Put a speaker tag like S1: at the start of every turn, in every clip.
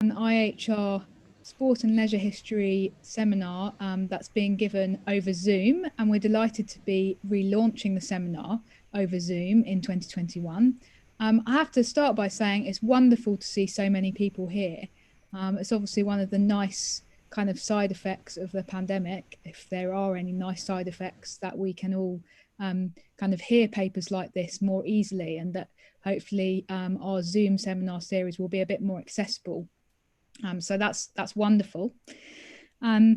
S1: an IHR Sport and Leisure History seminar that's being given over Zoom, and we're delighted to be relaunching the seminar over Zoom in 2021. I have to start by saying it's wonderful to see so many people here. It's obviously one of the nice kind of side effects of the pandemic, if there are any nice side effects, that we can all kind of hear papers like this more easily, and that hopefully our Zoom seminar series will be a bit more accessible. So that's wonderful. I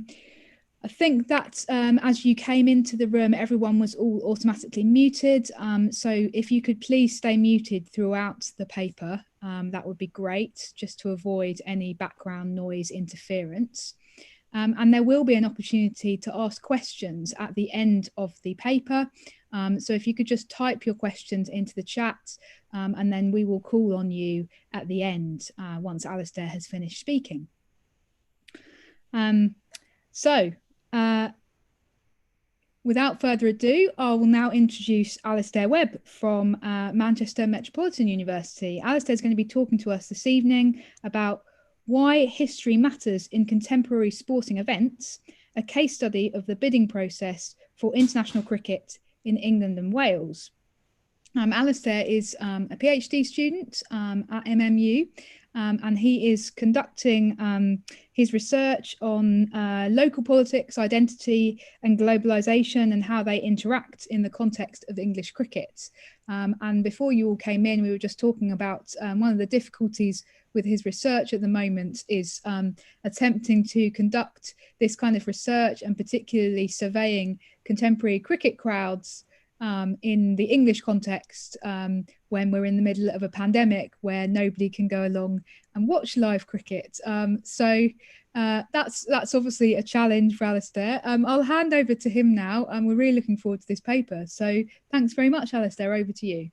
S1: think that as you came into the room, everyone was all automatically muted. So if you could please stay muted throughout the paper, that would be great, just to avoid any background noise interference. And there will be an opportunity to ask questions at the end of the paper. So if you could just type your questions into the chat, and then we will call on you at the end once Alistair has finished speaking. Without further ado, I will now introduce Alistair Webb from Manchester Metropolitan University. Alistair is going to be talking to us this evening about why history matters in contemporary sporting events, a case study of the bidding process for international cricket in England and Wales. Alistair is a PhD student at MMU, and he is conducting his research on local politics, identity and globalization, and how they interact in the context of English cricket. And before you all came in, we were just talking about one of the difficulties with his research at the moment is attempting to conduct this kind of research, and particularly surveying contemporary cricket crowds in the English context, when we're in the middle of a pandemic where nobody can go along and watch live cricket. So that's obviously a challenge for Alistair. I'll hand over to him now, and we're really looking forward to this paper. So thanks very much, Alistair. Over to you.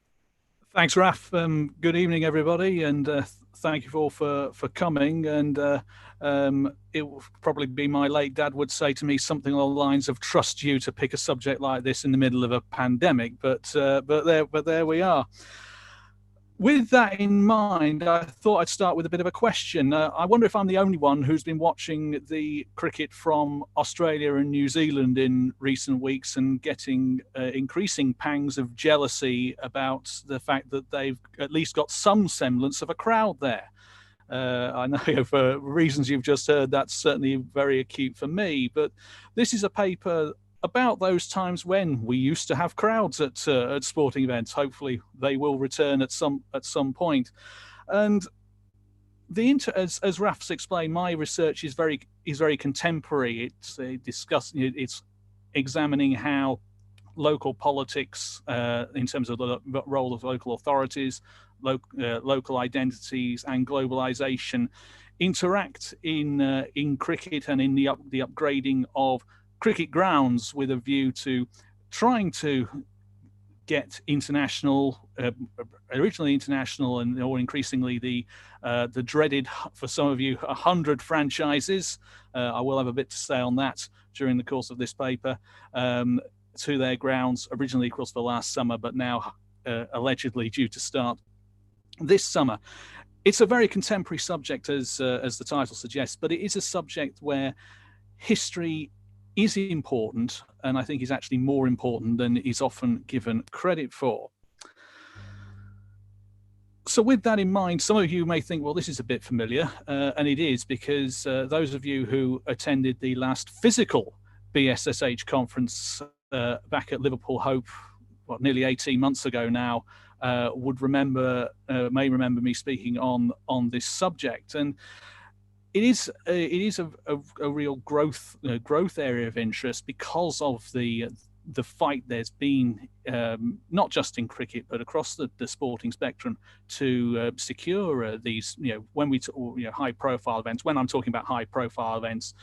S2: Thanks, Raf. Good evening, everybody, and thank you all for coming. And it will probably be, my late dad would say to me something along the lines of, "Trust you to pick a subject like this in the middle of a pandemic." But there we are. With that in mind, I thought I'd start with a bit of a question. I wonder if I'm the only one who's been watching the cricket from Australia and New Zealand in recent weeks and getting increasing pangs of jealousy about the fact that they've at least got some semblance of a crowd there. I know for reasons you've just heard, that's certainly very acute for me, but this is a paper about those times when we used to have crowds at sporting events. Hopefully they will return at some point. And as Raf's explained, my research is very contemporary. It's examining how local politics, in terms of the role of local authorities, local identities, and globalization, interact in cricket and in the upgrading of cricket grounds, with a view to trying to get international, originally international, and or increasingly the dreaded, for some of you, 100 franchises. I will have a bit to say on that during the course of this paper, to their grounds, originally, of course, for last summer, but now allegedly due to start this summer. It's a very contemporary subject, as the title suggests, but it is a subject where history is important, and I think is actually more important than is often given credit for. So with that in mind, some of you may think, well, this is a bit familiar, and it is, because those of you who attended the last physical BSSH conference back at Liverpool Hope, nearly 18 months ago now, may remember me speaking on this subject. And it is a real growth area of interest, because of the fight there's been, not just in cricket but across the sporting spectrum, to secure these, when we talk, high profile events. When I'm talking about high profile events,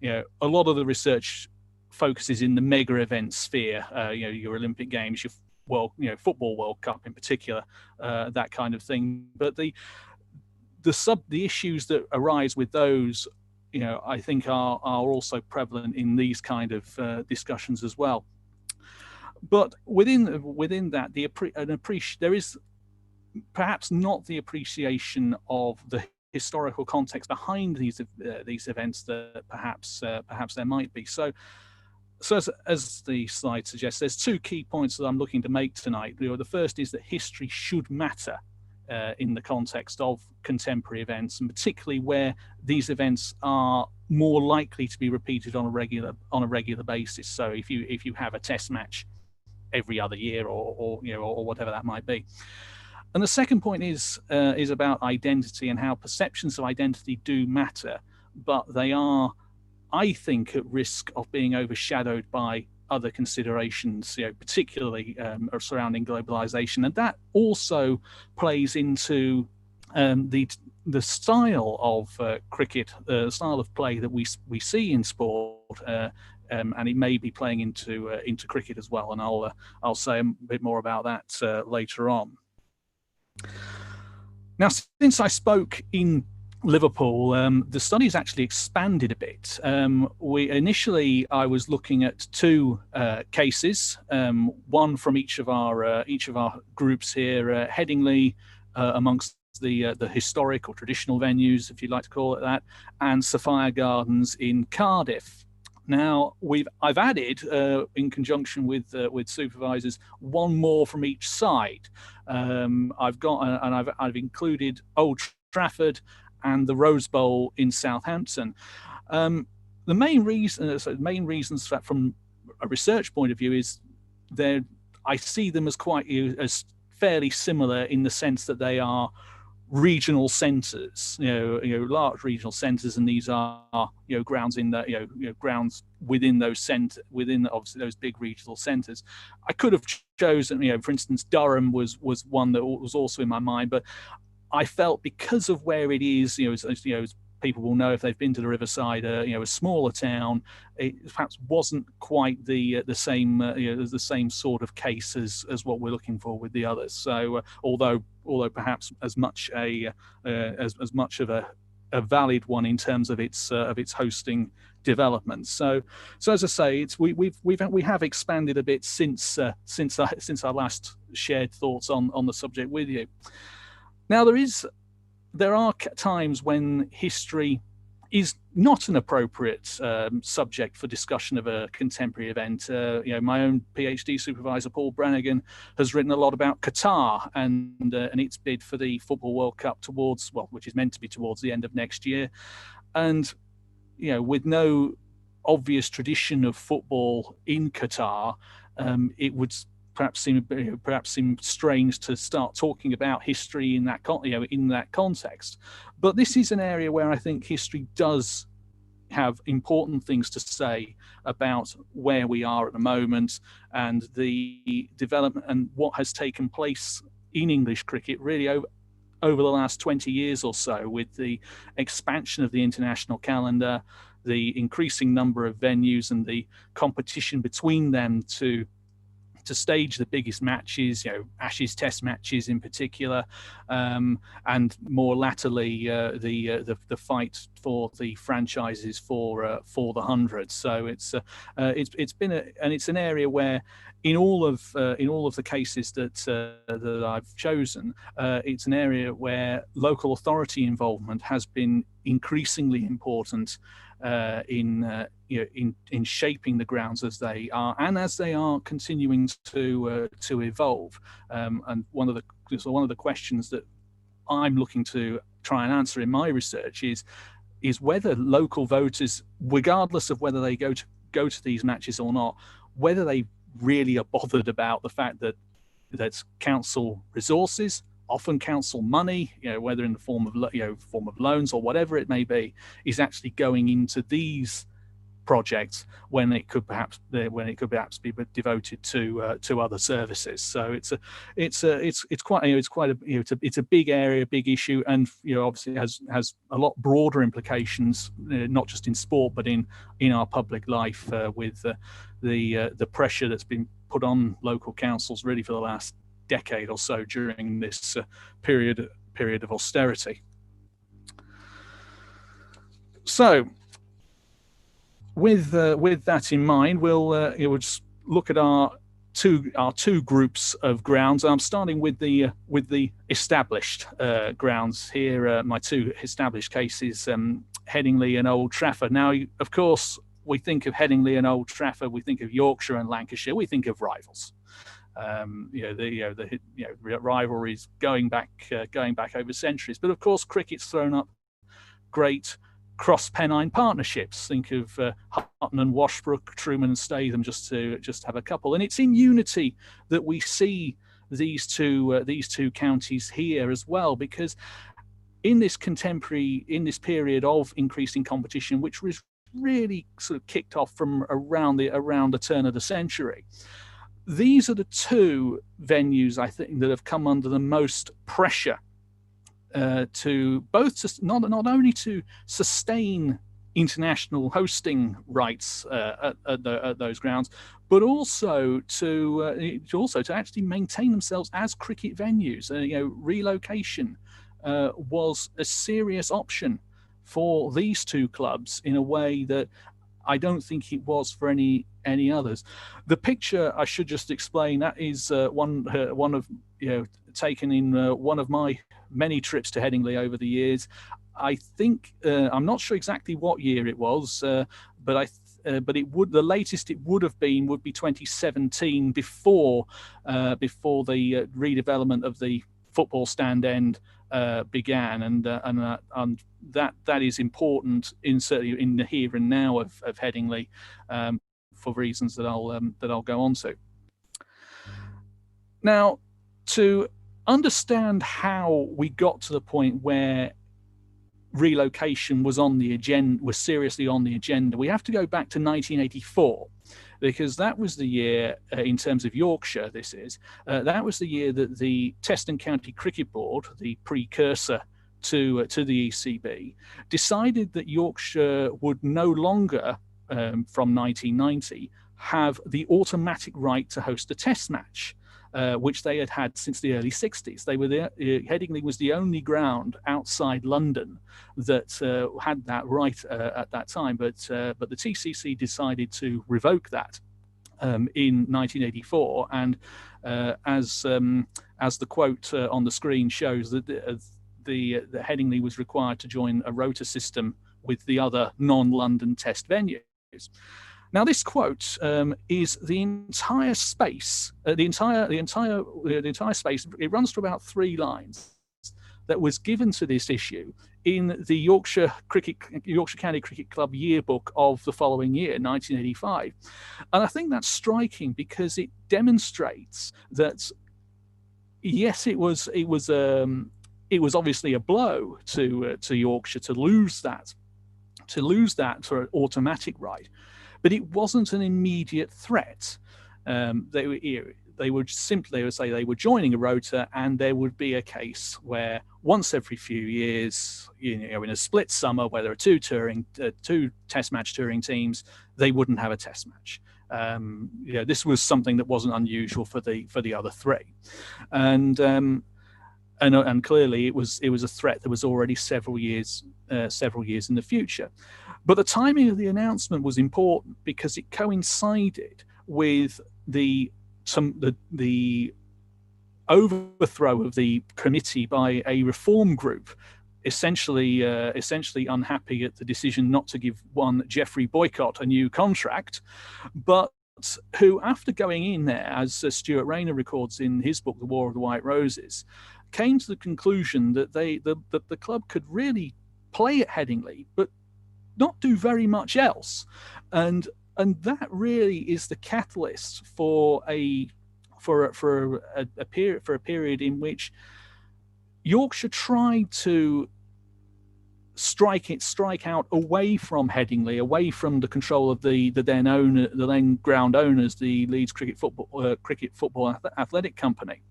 S2: a lot of the research focuses in the mega event sphere. Your Olympic Games, your Football World Cup in particular, that kind of thing. But the issues that arise with those, I think are also prevalent in these kind of discussions as well. But within that, there is perhaps not the appreciation of the historical context behind these events that perhaps there might be. So as the slide suggests, there's two key points that I'm looking to make tonight. The first is that history should matter in the context of contemporary events, and particularly where these events are more likely to be repeated on a regular basis. So if you have a test match every other year, or whatever that might be. And the second point is about identity and how perceptions of identity do matter, but they are, I think, at risk of being overshadowed by other considerations, particularly surrounding globalization, and that also plays into the style of cricket, style of play that we see in sport, and it may be playing into cricket as well. And I'll say a bit more about that later on. Now, since I spoke in Liverpool, the study has actually expanded a bit. I was looking at two cases, one from each of our groups here, Headingley, amongst the historic or traditional venues, if you'd like to call it that, and Sophia Gardens in Cardiff. Now, I've added, in conjunction with supervisors, one more from each side. I've included Old Trafford and the Rose Bowl in Southampton. The main reasons for that, from a research point of view, is I see them as as fairly similar in the sense that they are regional centres, large regional centres, and these are grounds in grounds within within obviously those big regional centres. I could have chosen, for instance, Durham was one that was also in my mind, but I felt because of where it is, as people will know if they've been to the Riverside, a smaller town, it perhaps wasn't quite the same sort of case as what we're looking for with the others. So although perhaps as much of a valid one in terms of its hosting development. So as I say, we have expanded a bit since I last shared thoughts on the subject with you. Now, there are times when history is not an appropriate subject for discussion of a contemporary event. My own PhD supervisor, Paul Brannigan, has written a lot about Qatar and its bid for the Football World Cup which is meant to be towards the end of next year. And, with no obvious tradition of football in Qatar, it would perhaps seem strange to start talking about history in that context. But this is an area where I think history does have important things to say about where we are at the moment and the development and what has taken place in English cricket really over the last 20 years or so, with the expansion of the international calendar, the increasing number of venues and the competition between them to stage the biggest matches, Ashes Test matches in particular, and more latterly the fight for the franchises for the 100. So it's an area where in all of the cases that I've chosen, it's an area where local authority involvement has been increasingly important in shaping the grounds as they are continuing to evolve. And one of the questions that I'm looking to try and answer in my research is whether local voters, regardless of whether they go to these matches or not, whether they really are bothered about the fact that council resources, often council money, whether in the form of loans or whatever it may be, is actually going into these projects when it could perhaps be devoted to other services. So it's a big area, big issue, and obviously has a lot broader implications, not just in sport but in our public life, with the pressure that's been put on local councils really for the last decade or so during this period of austerity. So with that in mind, we'll just look at our two groups of grounds. I'm starting with the established grounds here. My two established cases, Headingley and Old Trafford. Now, of course, we think of Headingley and Old Trafford, we think of Yorkshire and Lancashire, we think of rivals. The rivalries going back over centuries. But of course, cricket's thrown up great cross-Pennine partnerships. Think of Hutton and Washbrook, Truman and Statham, just to have a couple. And it's in unity that we see these two counties here as well, because in this period of increasing competition, which was really sort of kicked off from around the turn of the century, these are the two venues, I think, that have come under the most pressure to both not only to sustain international hosting rights at those grounds, but also to actually maintain themselves as cricket venues. Relocation was a serious option for these two clubs in a way that I don't think it was for any others. The picture, I should just explain, that is one of taken in one of my many trips to Headingley over the years. I think I'm not sure exactly what year it was, but the latest it would be 2017, before the redevelopment of the football stand end began, and that is important certainly in the here and now of Headingley, for reasons that I'll go on to. Now, to understand how we got to the point where relocation was seriously on the agenda, we have to go back to 1984, because that was the year, in terms of Yorkshire, that was the year that the Test and County Cricket Board, the precursor to the ECB, decided that Yorkshire would no longer, from 1990, have the automatic right to host a Test match, which they had had since the early 60s. Headingley was the only ground outside London that had that right at that time, but the TCC decided to revoke that in 1984, and as the quote on the screen shows, that the Headingley was required to join a rota system with the other non-London Test venues. Now, this quote is the entire space. The entire space. It runs to about 3 lines. That was given to this issue in the Yorkshire County Cricket Club yearbook of the following year, 1985, and I think that's striking because it demonstrates that yes, it was obviously a blow to Yorkshire to lose that sort of automatic right. But it wasn't an immediate threat. They would say they were joining a rota, and there would be a case where once every few years, in a split summer where there are two Test match touring teams, they wouldn't have a Test match. This was something that wasn't unusual for the other 3, and clearly it was a threat that was already several years in the future. But the timing of the announcement was important because it coincided with the overthrow of the committee by a reform group, essentially unhappy at the decision not to give one Geoffrey Boycott a new contract, but who, after going in there, as Stuart Rayner records in his book The War of the White Roses, came to the conclusion that the club could really play at Headingley, but not do very much else, and that really is the catalyst for a period in which Yorkshire tried to strike out away from Headingley, away from the control of the then ground owners, the Leeds Cricket Football Athletic Company.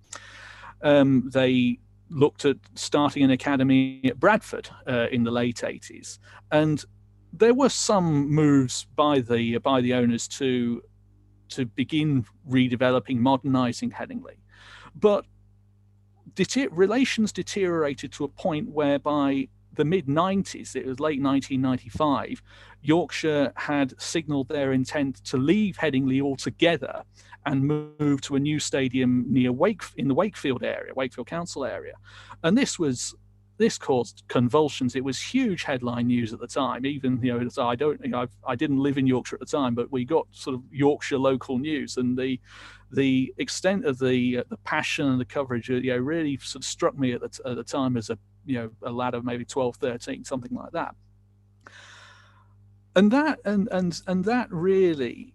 S2: They looked at starting an academy at Bradford in the late 80s, and there were some moves by the owners to begin redeveloping, modernising Headingley, but relations deteriorated to a point whereby the mid 90s, it was late 1995, Yorkshire had signalled their intent to leave Headingley altogether and move to a new stadium near in the Wakefield area, Wakefield Council area. And this caused convulsions. It was huge headline news at the time. Even, I didn't live in Yorkshire at the time, but we got sort of Yorkshire local news, and the extent of the passion and the coverage, really sort of struck me at the time as a lad of maybe 12, 13, something like that. And that really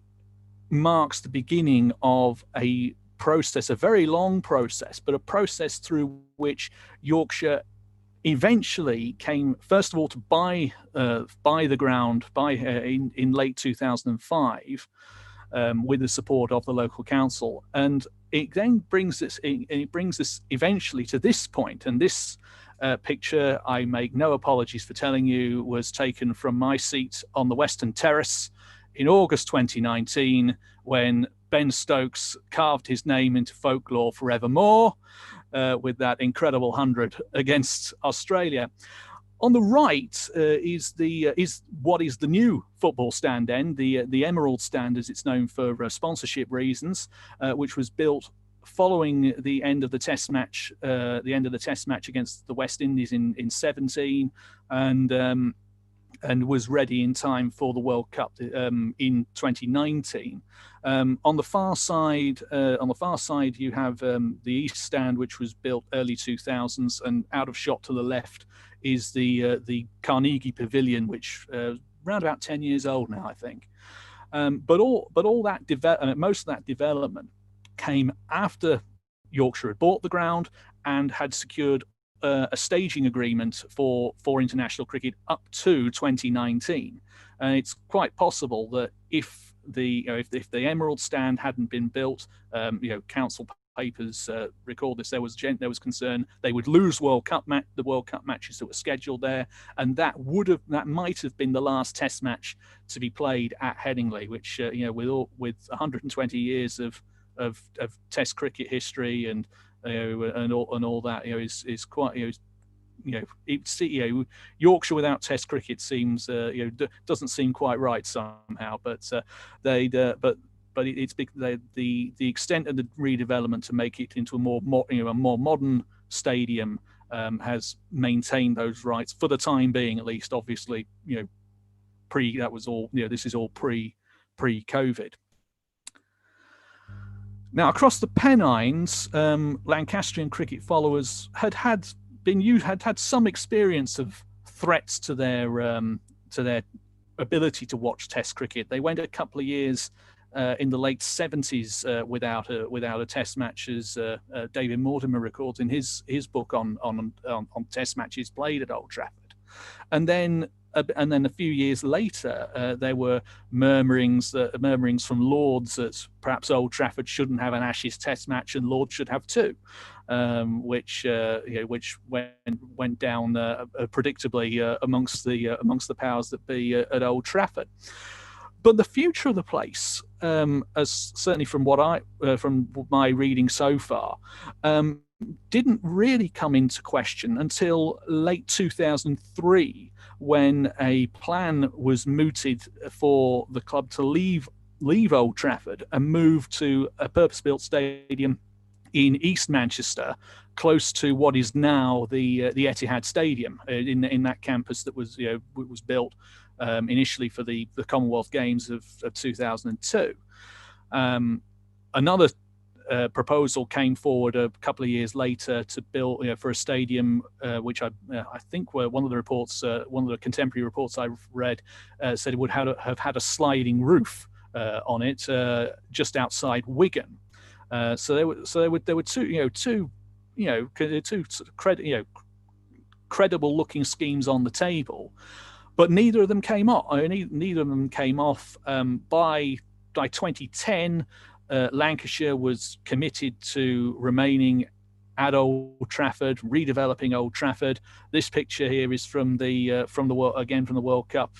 S2: marks the beginning of a process, a very long process, but a process through which Yorkshire eventually came, first of all, to buy the ground in late 2005 with the support of the local council, and it then brings us eventually to this point. And this picture, I make no apologies for telling you, was taken from my seat on the Western Terrace in August 2019, when Ben Stokes carved his name into folklore forevermore with that incredible 100 against Australia. On the right is what is the new football stand end, the Emerald Stand, as it's known for sponsorship reasons, which was built following the end of the Test match, against the West Indies in 17, and was ready in time for the World Cup in 2019. On the far side, you have the East Stand, which was built early 2000s, and out of shot to the left is the Carnegie Pavilion, which around about 10 years old now, I think. But all that most of that development came after Yorkshire had bought the ground and had secured a staging agreement for international cricket up to 2019. And it's quite possible that if the Emerald Stand hadn't been built, council papers record this, there was concern they would lose the World Cup matches that were scheduled there, and that might have been the last Test match to be played at Headingley, which with 120 years of Test cricket history and all that, is quite, Yorkshire without Test cricket seems doesn't seem quite right somehow. But it's the extent of the redevelopment to make it into a more modern stadium has maintained those rights for the time being, at least. Obviously, this is all pre-COVID. Now, across the Pennines, Lancastrian cricket followers had some experience of threats to their ability to watch Test cricket. They went a couple of years in the late 70s without a Test match, as David Mortimer records in his book on Test matches played at Old Trafford, and then a few years later, there were murmurings from Lords that perhaps Old Trafford shouldn't have an Ashes Test match and Lords should have two, which went down predictably amongst the powers that be at Old Trafford. But the future of the place, as certainly from my reading so far, didn't really come into question until late 2003, when a plan was mooted for the club to leave Old Trafford and move to a purpose-built stadium in East Manchester, close to what is now the Etihad Stadium, in that campus that was built initially for the Commonwealth Games of 2002. Another proposal came forward a couple of years later to build for a stadium, which I think were one of the contemporary reports I've read said it would have had a sliding roof on it just outside Wigan. So there were two sort of credible looking schemes on the table, but neither of them came off. Neither of them came off. By 2010. Lancashire was committed to remaining at Old Trafford, redeveloping Old Trafford. This picture here is from the World Cup,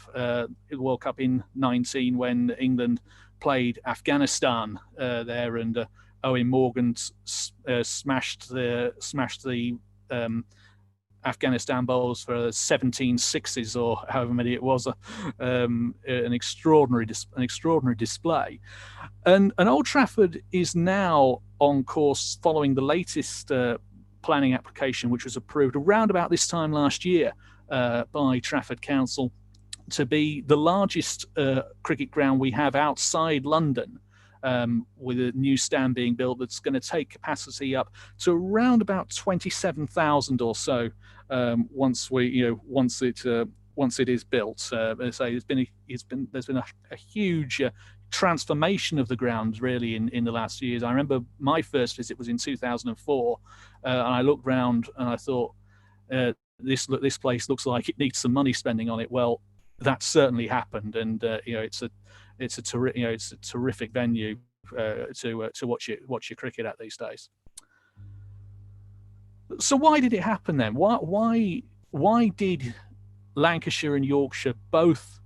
S2: World Cup in 19, when England played Afghanistan there, and Owen Morgan smashed the Afghanistan bowls for 17 sixes or however many it was, an extraordinary display. And Old Trafford is now on course following the latest planning application, which was approved around about this time last year by Trafford Council, to be the largest cricket ground we have outside London, with a new stand being built that's going to take capacity up to around about 27,000 or so once it is built. So there's been a huge transformation of the ground really in the last few years. I remember my first visit was in 2004, and I looked round and I thought, this place looks like it needs some money spending on it. Well, that certainly happened, and it's a terrific venue to watch your cricket at these days. So why did it happen then? Why did Lancashire and Yorkshire both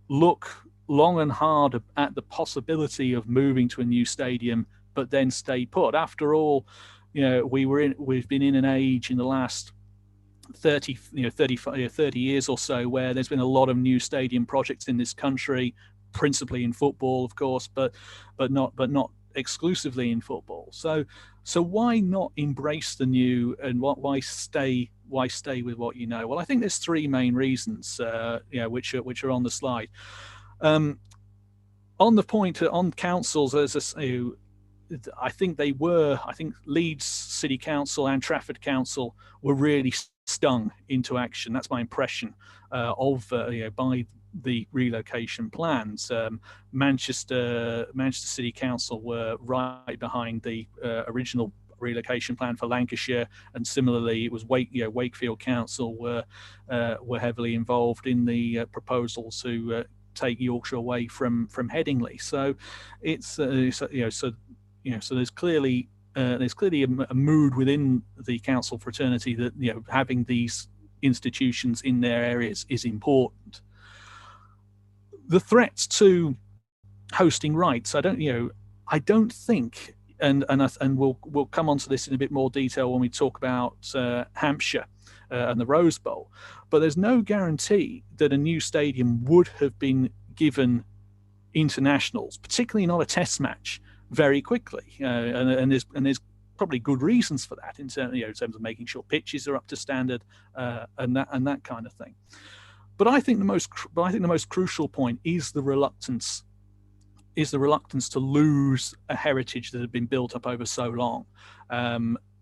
S2: look long and hard at the possibility of moving to a new stadium, but then stay put? After all, we've been in an age in the last 30 years or so where there's been a lot of new stadium projects in this country, principally in football, of course, but not exclusively in football. So why not embrace the new, and why stay with what you know? Well, I think there's three main reasons, which are on the slide. On the point on councils, I think Leeds City Council and Trafford Council were really stung into action. That's my impression by the relocation plans. Manchester City Council were right behind the original relocation plan for Lancashire, and similarly, it was Wakefield Council were heavily involved in the proposals to take Yorkshire away from Headingley. So so there's clearly a mood within the council fraternity that having these institutions in their areas is important. The threats to hosting rights, I don't think, and we'll come on to this in a bit more detail when we talk about Hampshire and the Rose Bowl, but there's no guarantee that a new stadium would have been given internationals, particularly not a test match, very quickly, and there's probably good reasons for that in terms of making sure pitches are up to standard and that kind of thing. But I think the most crucial point is the reluctance to lose a heritage that had been built up over so long.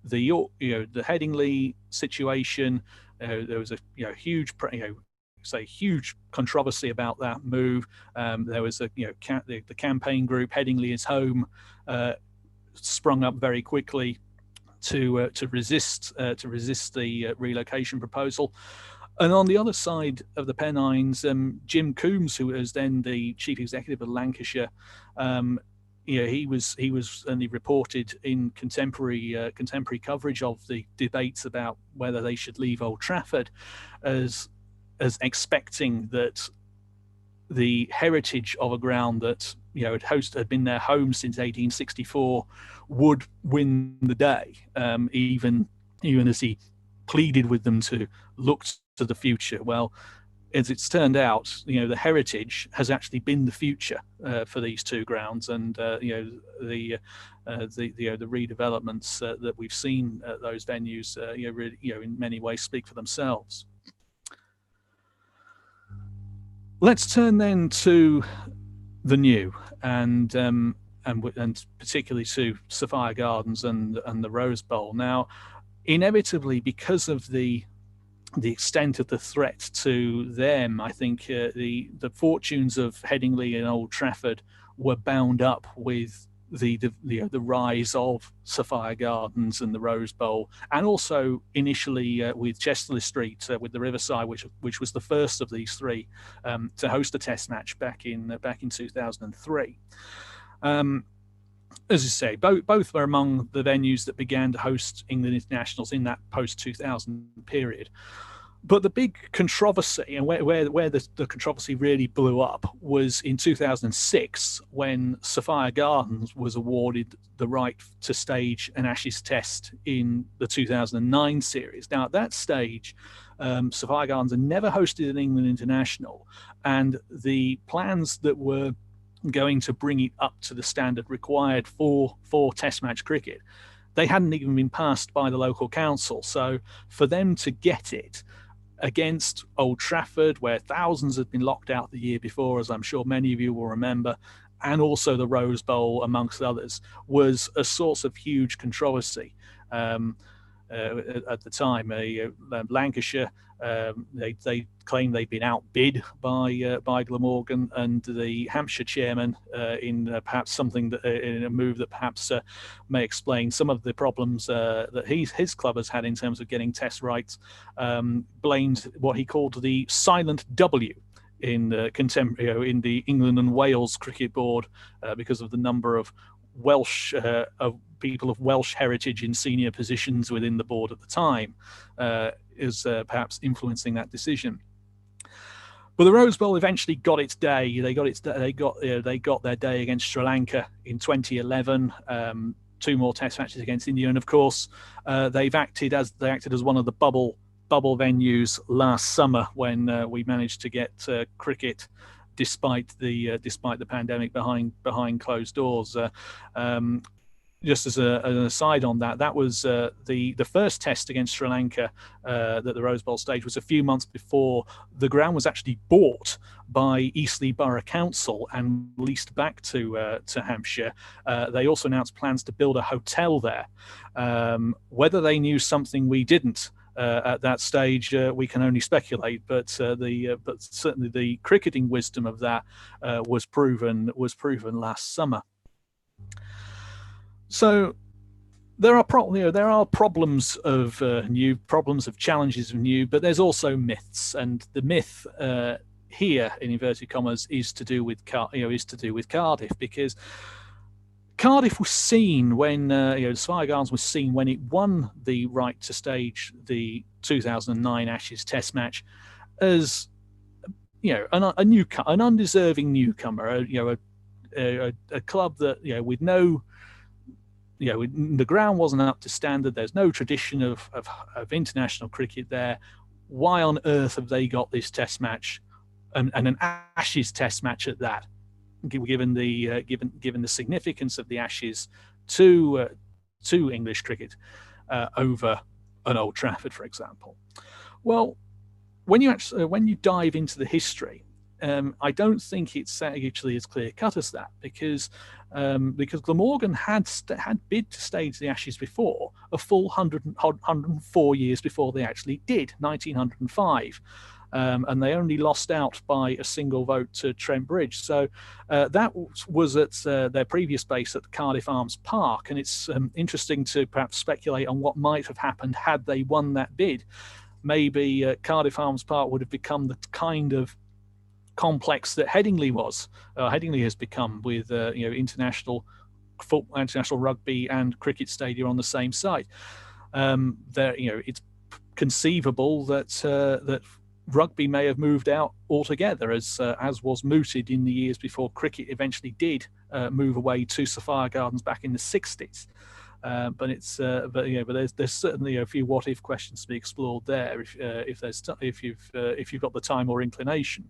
S2: The Headingley situation, there was a huge controversy about that move. There was the campaign group Headingley is Home sprung up very quickly to resist the relocation proposal. And on the other side of the Pennines, Jim Coombs, who was then the chief executive of Lancashire, he was only reported in contemporary coverage of the debates about whether they should leave Old Trafford as expecting that the heritage of a ground that had been their home since 1864 would win the day, even as he pleaded with them to look to the future. Well, as it's turned out, the heritage has actually been the future for these two grounds, and the redevelopments that we've seen at those venues, really, in many ways speak for themselves. Let's turn then to the new, and particularly to Sophia Gardens and the Rose Bowl. Now, inevitably, because of the extent of the threat to them, I think the fortunes of Headingley and Old Trafford were bound up with the rise of Sophia Gardens and the Rose Bowl, and also initially with Chesterley Street with the Riverside, which was the first of these three to host a Test match back in 2003. As I say, both were among the venues that began to host England internationals in that post-2000 period. But the big controversy, and where the controversy really blew up, was in 2006 when Sophia Gardens was awarded the right to stage an Ashes test in the 2009 series. Now, at that stage, Sophia Gardens had never hosted an England international, and the plans that were going to bring it up to the standard required for Test match cricket, they hadn't even been passed by the local council. So for them to get it against Old Trafford, where thousands had been locked out the year before, as I'm sure many of you will remember, and also the Rose Bowl, amongst others, was a source of huge controversy. At the time, Lancashire, they claimed they'd been outbid by Glamorgan, and the Hampshire chairman, in perhaps something that in a move that perhaps may explain some of the problems that his club has had in terms of getting test rights, blamed what he called the silent W in in the England and Wales Cricket Board, because of the number of Welsh of people of Welsh heritage in senior positions within the board at the time, is perhaps influencing that decision. But the Rose Bowl eventually got its day. They got their day against Sri Lanka in 2011. Two more Test matches against India, and of course, they acted as one of the bubble venues last summer when we managed to get cricket, despite the pandemic, behind closed doors. Just as an aside on that, that was the first test against Sri Lanka that the Rose Bowl stage was a few months before the ground was actually bought by Eastleigh Borough Council and leased back to Hampshire. They also announced plans to build a hotel there. Whether they knew something we didn't at that stage, we can only speculate. But certainly the cricketing wisdom of that was proven last summer. So there are problems of new, problems of challenges of new, but there's also myths, and the myth here, in inverted commas, is to do with Cardiff, because Cardiff was seen when Sophia Gardens was seen when it won the right to stage the 2009 Ashes Test match as an undeserving newcomer, a club that with no. The ground wasn't up to standard. There's no tradition of international cricket there. Why on earth have they got this test match, and an Ashes test match at that, given the significance of the Ashes to English cricket over an Old Trafford, for example? Well, when you dive into the history, I don't think it's actually as clear cut as that, because Glamorgan had bid to stage the Ashes before, a full 104 years before they actually did, 1905. And they only lost out by a single vote to Trent Bridge. So that was at their previous base at Cardiff Arms Park. And it's interesting to perhaps speculate on what might have happened had they won that bid. Maybe Cardiff Arms Park would have become the kind of complex that Headingley was. Headingley has become, with international rugby and cricket stadium on the same site. It's conceivable that rugby may have moved out altogether, as was mooted in the years before cricket eventually did move away to Sophia Gardens back in the 60s. But there's certainly a few what if questions to be explored there if you've got the time or inclination.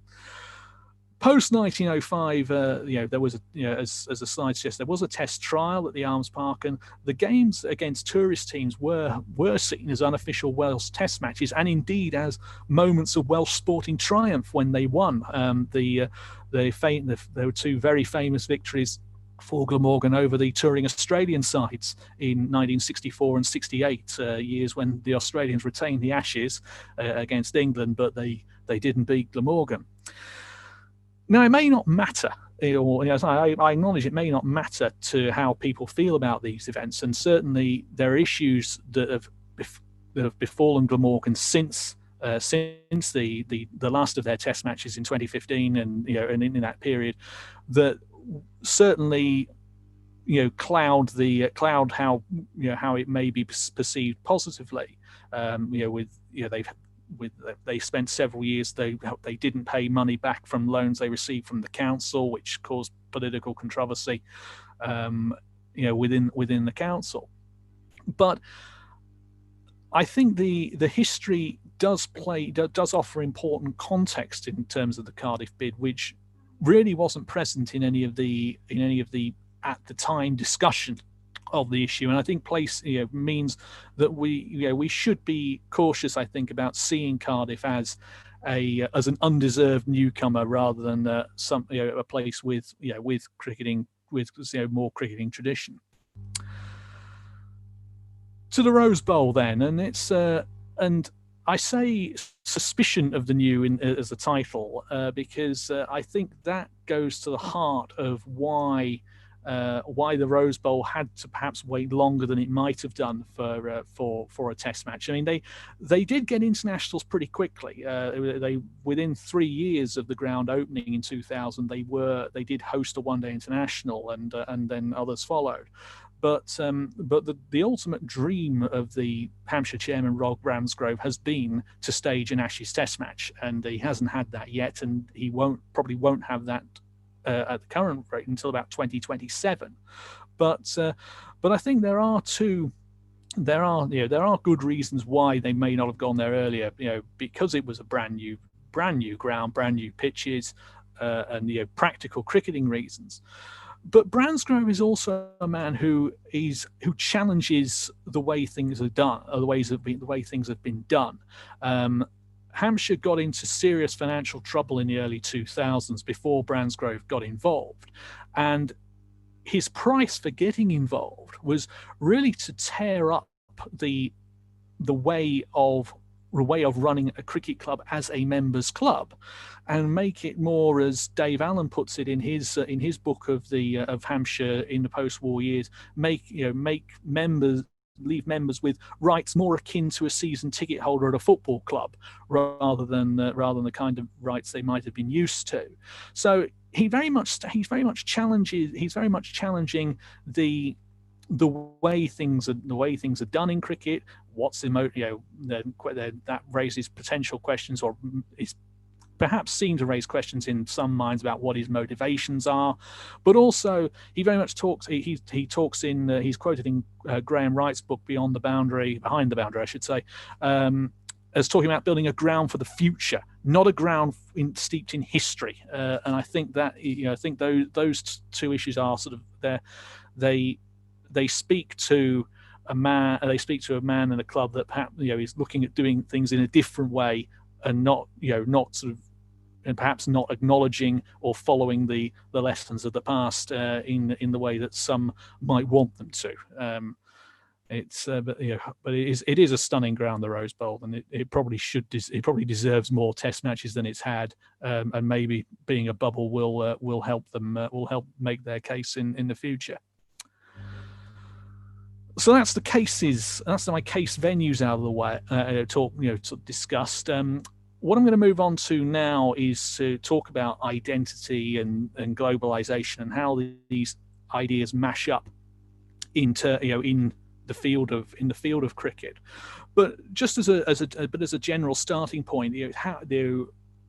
S2: Post 1905, there was as the slide suggests, there was a test trial at the Arms Park, and the games against tourist teams were seen as unofficial Welsh test matches, and indeed as moments of Welsh sporting triumph when they won. There were two very famous victories for Glamorgan over the touring Australian sides in 1964 and 68, years when the Australians retained the Ashes against England, but they didn't beat Glamorgan. Now, it may not matter, I acknowledge it may not matter to how people feel about these events, and certainly there are issues that have befallen Glamorgan since the last of their Test matches in 2015, and in that period, that certainly cloud how it may be perceived positively. They've they spent several years, they didn't pay money back from loans they received from the council, which caused political controversy within the council. But I think the history does offer important context in terms of the Cardiff bid, which really wasn't present in any of the at the time discussion of the issue. And I think means that we should be cautious, I think, about seeing Cardiff as an undeserved newcomer rather than a place with cricketing, with more cricketing tradition. To the Rose Bowl then, and it's and I say suspicion of the new as a title because I think that goes to the heart of why the Rose Bowl had to perhaps wait longer than it might have done for a Test match. I mean, they did get internationals pretty quickly. They within 3 years of the ground opening in 2000, they did host a one-day international, and then others followed. But the ultimate dream of the Hampshire chairman, Rob Ramsgrove, has been to stage an Ashes Test match, and he hasn't had that yet, and he probably won't have that at the current rate until about 2027. But I think there are good reasons why they may not have gone there earlier. Because it was a brand new ground, brand new pitches, and practical cricketing reasons. But Bransgrove is also a man who challenges the way things are done, or the way things have been done. Hampshire got into serious financial trouble in the early 2000s before Bransgrove got involved, and his price for getting involved was really to tear up the way of running a cricket club as a members club, and make it more, as Dave Allen puts it in his book of Hampshire in the post-war years, leave members with rights more akin to a season ticket holder at a football club, rather than the kind of rights they might have been used to. So he's very much challenging the way things are done in cricket. What's that raises potential questions, or is perhaps seen to raise questions in some minds about what his motivations are. But also, he very much talks. He talks in. He's quoted in Graham Wright's book Behind the Boundary, I should say, as talking about building a ground for the future, not a ground steeped in history. And I think that I think those two issues are sort of there. They speak to a man. They speak to a man in a club that perhaps is looking at doing things in a different way, and not sort of, and perhaps not acknowledging or following the lessons of the past in the way that some might want them to. But it is a stunning ground, the Rose Bowl, and it probably deserves more Test matches than it's had, and maybe being a bubble will help make their case in the future. So that's the cases. That's my case venues out of the way. Discussed. What I'm going to move on to now is to talk about identity and globalization, and how these ideas mash up in the field of cricket. But just as a general starting point,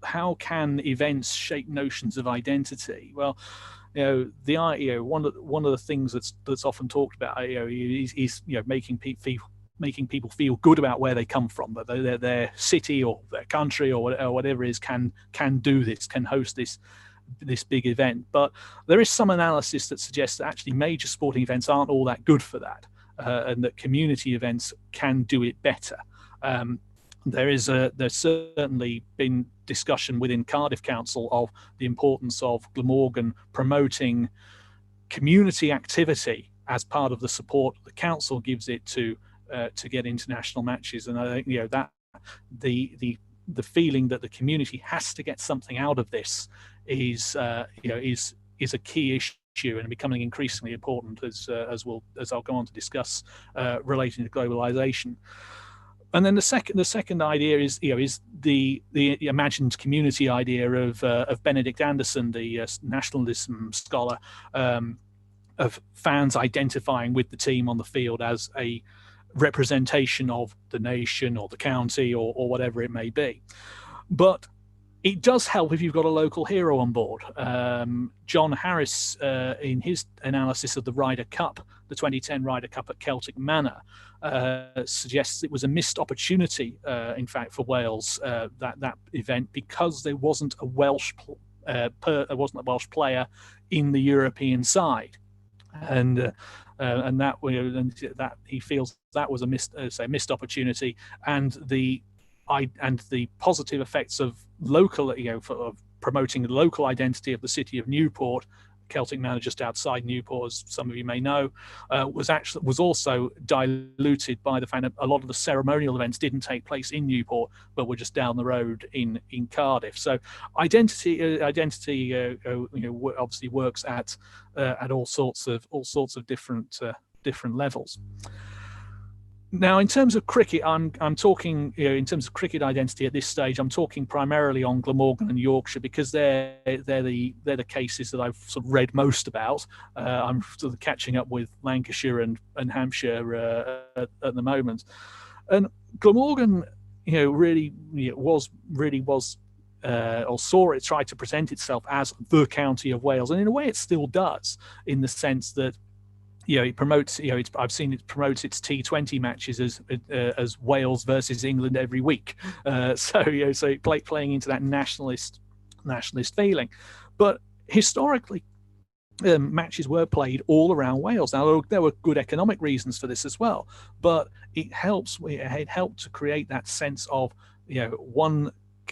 S2: how can events shape notions of identity? Well, one of the things that's often talked about is making people feel good about where they come from, that their city or their country or whatever it is can do this, can host this big event. But there is some analysis that suggests that actually major sporting events aren't all that good for that, and that community events can do it better. There's certainly been discussion within Cardiff Council of the importance of Glamorgan promoting community activity as part of the support the council gives it to get international matches. And I think that the feeling that the community has to get something out of this is a key issue, and becoming increasingly important as I'll go on to discuss relating to globalization. And then the second idea is the imagined community idea of Benedict Anderson, the nationalism scholar, of fans identifying with the team on the field as a representation of the nation or the county or whatever it may be. But it does help if you've got a local hero on board. John Harris, in his analysis of the Ryder Cup, the 2010 Ryder Cup at Celtic Manor, suggests it was a missed opportunity, in fact, for Wales, that event, because there wasn't a Welsh player in the European side, and that he feels that was a missed opportunity, and the positive effects of local, of promoting the local identity of the city of Newport, Celtic Manor just outside Newport, as some of you may know, was also diluted by the fact that a lot of the ceremonial events didn't take place in Newport, but were just down the road in Cardiff. So identity obviously works at all sorts of different levels. Now, in terms of cricket, I'm talking, in terms of cricket identity at this stage, I'm talking primarily on Glamorgan and Yorkshire, because they're the cases that I've sort of read most about. I'm sort of catching up with Lancashire and Hampshire at the moment, and Glamorgan, really was or saw it try to present itself as the county of Wales, and in a way, it still does, in the sense that, it promotes, I've seen it promote its T20 matches as Wales versus England every week. So playing into that nationalist feeling. But historically, matches were played all around Wales. Now, there were good economic reasons for this as well, but it helped to create that sense of,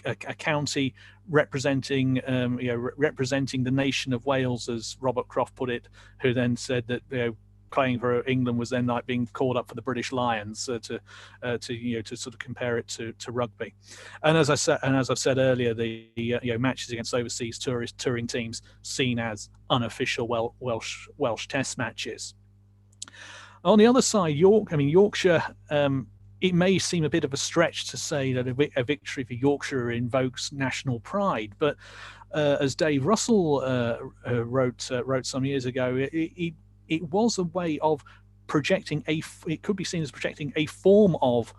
S2: a county representing the nation of Wales, as Robert Croft put it, who then said that playing for England was then like being called up for the British Lions, to sort of compare it to rugby. And as I've said earlier, the matches against overseas touring teams seen as unofficial Welsh Test matches. On the other side, Yorkshire. It may seem a bit of a stretch to say that a victory for Yorkshire invokes national pride, but as Dave Russell wrote some years ago, it was a way of projecting it could be seen as projecting a form of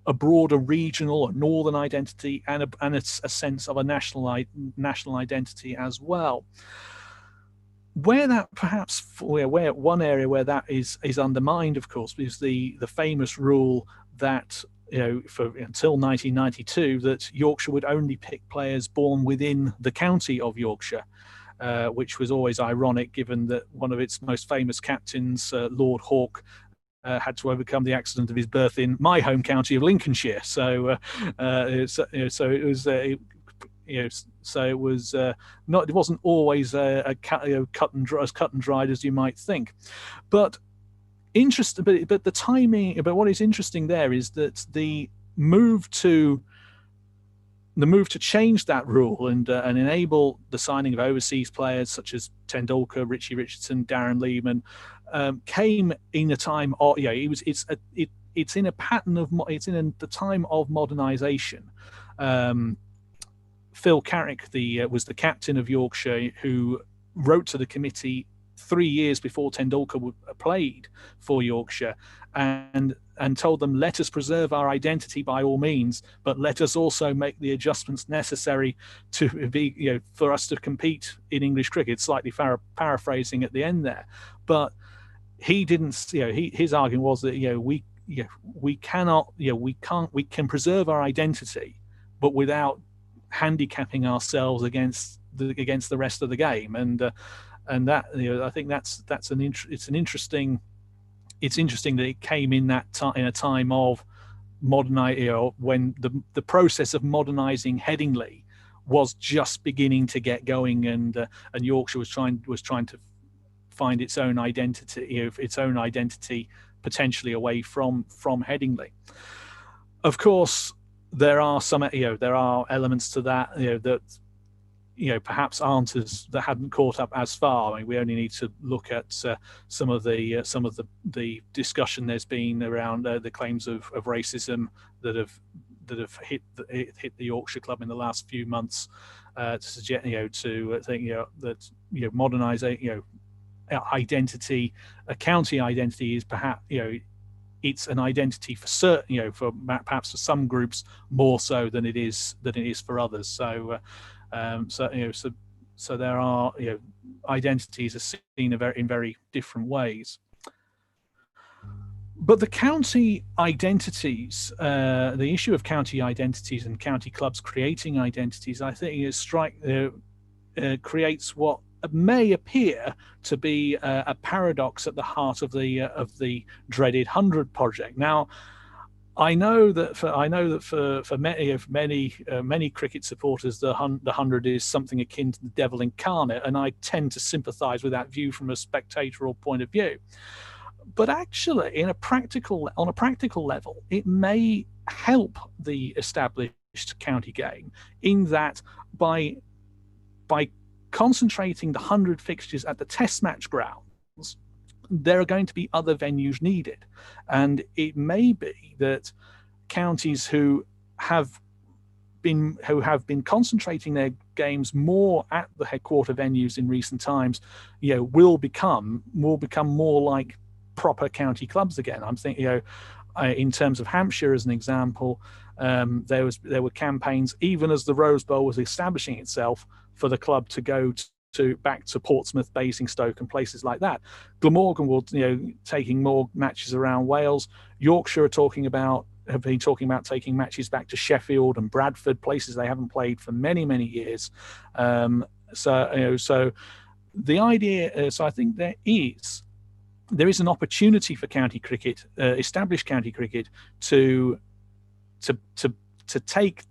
S2: a broader regional or northern identity, and a sense of a national identity as well. Where that perhaps, where one area where that is undermined, of course, is the famous rule that until 1992, that Yorkshire would only pick players born within the county of Yorkshire, which was always ironic, given that one of its most famous captains, Lord Hawke, had to overcome the accident of his birth in my home county of Lincolnshire. So it wasn't always cut and dried as you might think. But the timing. But what is interesting there is that the move to change that rule and enable the signing of overseas players such as Tendulkar, Richie Richardson, Darren Lehman came in a time of it's in a pattern of the time of modernisation. Phil Carrick was the captain of Yorkshire, who wrote to the committee 3 years before Tendulkar played for Yorkshire, and told them, let us preserve our identity by all means, but let us also make the adjustments necessary to be, for us to compete in English cricket. Slightly paraphrasing at the end there, but he didn't. His argument was that we can preserve our identity, but without handicapping ourselves against the rest of the game, and that I think it's interesting that it came in in a time of when the process of modernising Headingley was just beginning to get going, and Yorkshire was trying to find its own identity, potentially away from Headingley. Of course, there are elements to that that perhaps that hadn't caught up as far. We only need to look at some of the discussion there's been around the claims of racism that have hit the Yorkshire club in the last few months, to suggest that modernising identity, a county identity, is perhaps it's an identity for certain, for perhaps for some groups more so than it is for others. So so there are, identities are seen in very different ways. But the county identities, the issue of county identities and county clubs creating identities, I think creates what may appear to be a paradox at the heart of the dreaded 100 project. Now, I know that for many cricket supporters, the 100 is something akin to the devil incarnate, and I tend to sympathise with that view from a spectatorial point of view. But actually, on a practical level, it may help the established county game in that by concentrating the 100 fixtures at the Test match grounds, there are going to be other venues needed, and it may be that counties who have been concentrating their games more at the headquarter venues in recent times, will become more like proper county clubs again. I'm thinking, in terms of Hampshire as an example, there were campaigns even as the Rose Bowl was establishing itself for the club to go back to Portsmouth, Basingstoke, and places like that. Glamorgan will, taking more matches around Wales. Yorkshire have been talking about taking matches back to Sheffield and Bradford, places they haven't played for many, many years. So the idea, so I think there is an opportunity for county cricket, established county cricket, to take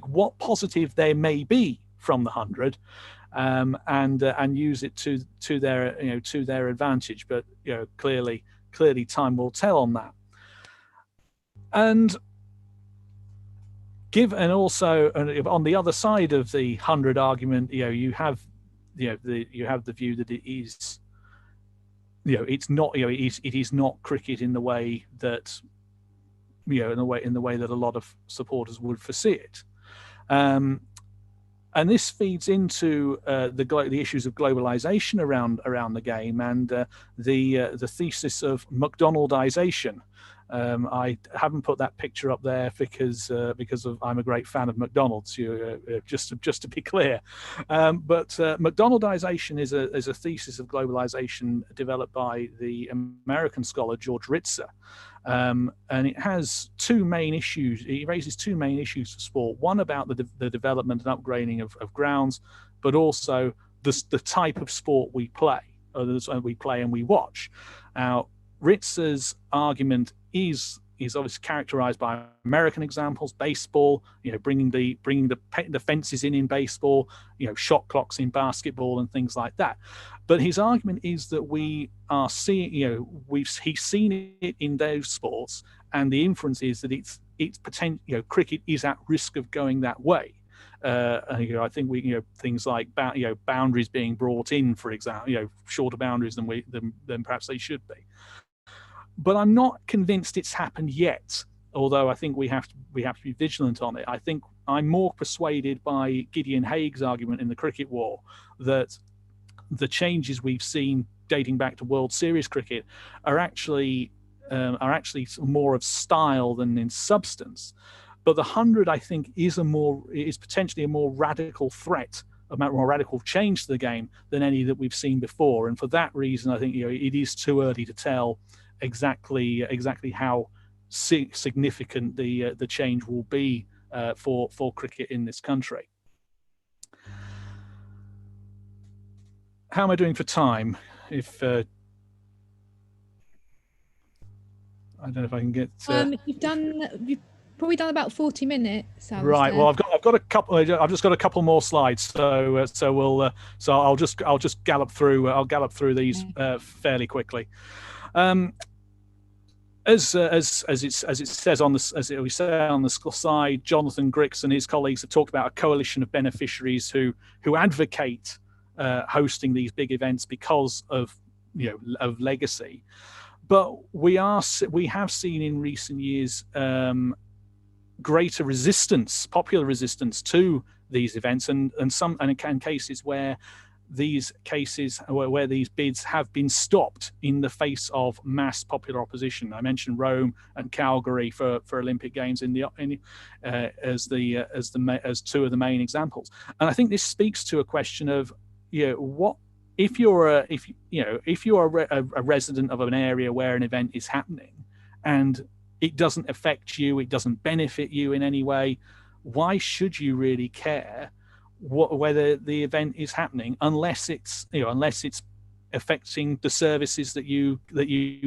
S2: what positive there may be from the 100, and use it to their advantage. But clearly time will tell on that. And also on the other side of the 100 argument, you have the view that it is, it's not, it is not cricket in the way that, in the way that a lot of supporters would foresee it. And this feeds into the issues of globalization around the game, and the thesis of McDonaldization. I haven't put that picture up there because I'm a great fan of McDonald's. Just to be clear, but McDonaldization is a thesis of globalization developed by the American scholar George Ritzer, and it has two main issues. It raises two main issues for sport: one about the development and upgrading of grounds, but also the type of sport we play, and we watch. Now, Ritzer's argument is obviously characterized by American examples: baseball, bringing the fences in baseball, shot clocks in basketball, and things like that. But his argument is that we are seeing, he's seen it in those sports, and the inference is that it's potential. Cricket is at risk of going that way. I think things like boundaries being brought in, for example, shorter boundaries than perhaps they should be. But I'm not convinced it's happened yet, although I think we have to be vigilant on it. I think I'm more persuaded by Gideon Haig's argument in the Cricket War that the changes we've seen dating back to World Series cricket are actually more of style than in substance. But the 100, I think, is potentially a more radical threat, a more radical change to the game than any that we've seen before. And for that reason, I think it is too early to tell exactly how significant the change will be for cricket in this country. How am I doing for time? If I don't know if I can get.
S1: You've probably done about 40 minutes. Alistair.
S2: Right. Well, I've got a couple. I've just got a couple more slides. So I'll just gallop through. I'll gallop through these fairly quickly. As it says on the, as we say on the slide, Jonathan Grix and his colleagues have talked about a coalition of beneficiaries who advocate hosting these big events because of legacy. But we have seen in recent years greater resistance, popular resistance to these events, and in cases where these cases where these bids have been stopped in the face of mass popular opposition. I mentioned Rome and Calgary for Olympic Games as two of the main examples. And I think this speaks to a question of, what if you're a resident of an area where an event is happening and it doesn't affect you, it doesn't benefit you in any way, why should you really care whether the event is happening unless it's affecting the services that you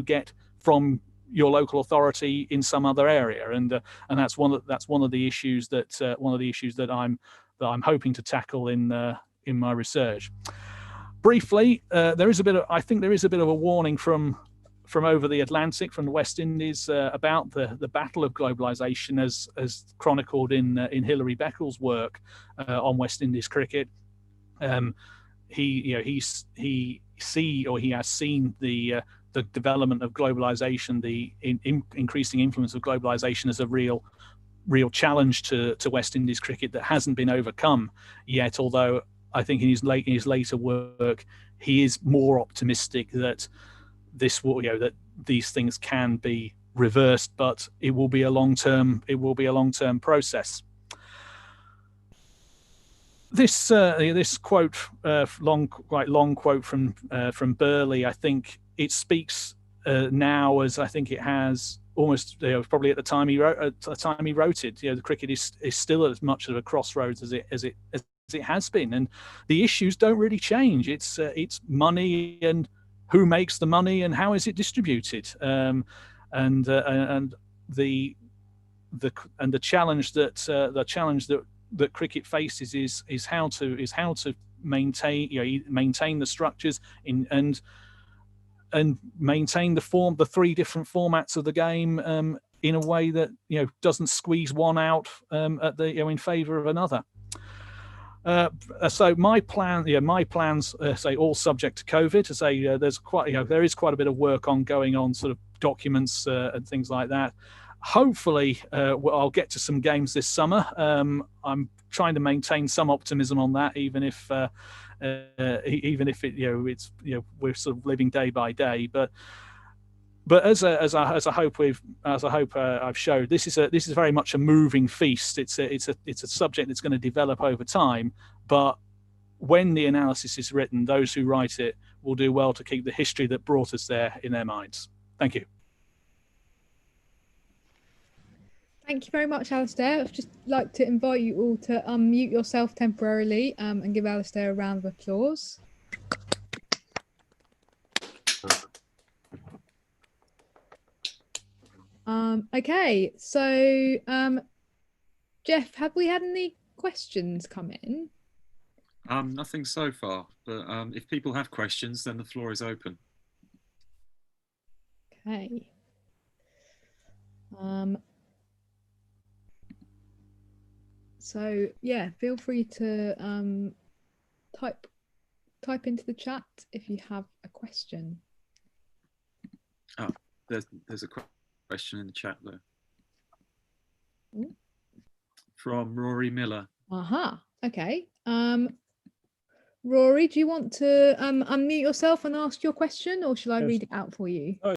S2: get from your local authority in some other area? And that's one of the issues that I'm hoping to tackle in my research. Briefly, there is a bit of a warning from over the Atlantic, from the West Indies, about the battle of globalization as chronicled in Hilary Beckles' work on West Indies cricket. He has seen the development of globalization, the increasing influence of globalization as a real challenge to West Indies cricket that hasn't been overcome yet. Although I think in his later work, he is more optimistic that that these things can be reversed, but it will be a long-term process. This quote, quite long quote from Burley, I think it speaks now as I think it has almost probably at the time he wrote it. The cricket is still as much of a crossroads as it has been, and the issues don't really change. It's money and who makes the money and how is it distributed, and the challenge that cricket faces is how to maintain the structures and maintain the three different formats of the game in a way that doesn't squeeze one out in favour of another. So my plans say all subject to COVID. There is quite a bit of work going on, sort of documents and things like that. Hopefully, I'll get to some games this summer. I'm trying to maintain some optimism on that, even if it's we're sort of living day by day. But as I hope I've showed, this is very much a moving feast. It's a subject that's going to develop over time. But when the analysis is written, those who write it will do well to keep the history that brought us there in their minds. Thank you.
S1: Thank you very much, Alistair. I'd just like to invite you all to unmute yourself temporarily and give Alistair a round of applause. Okay, so Jeff, have we had any questions come in?
S3: Nothing so far, but if people have questions, then the floor is open.
S1: Okay. So yeah, feel free to type into the chat if you have a question.
S3: Oh, there's a question in the chat there.
S1: Ooh.
S3: From Rory Miller.
S1: Okay. Rory, do you want to unmute yourself and ask your question, or shall I read it out for you?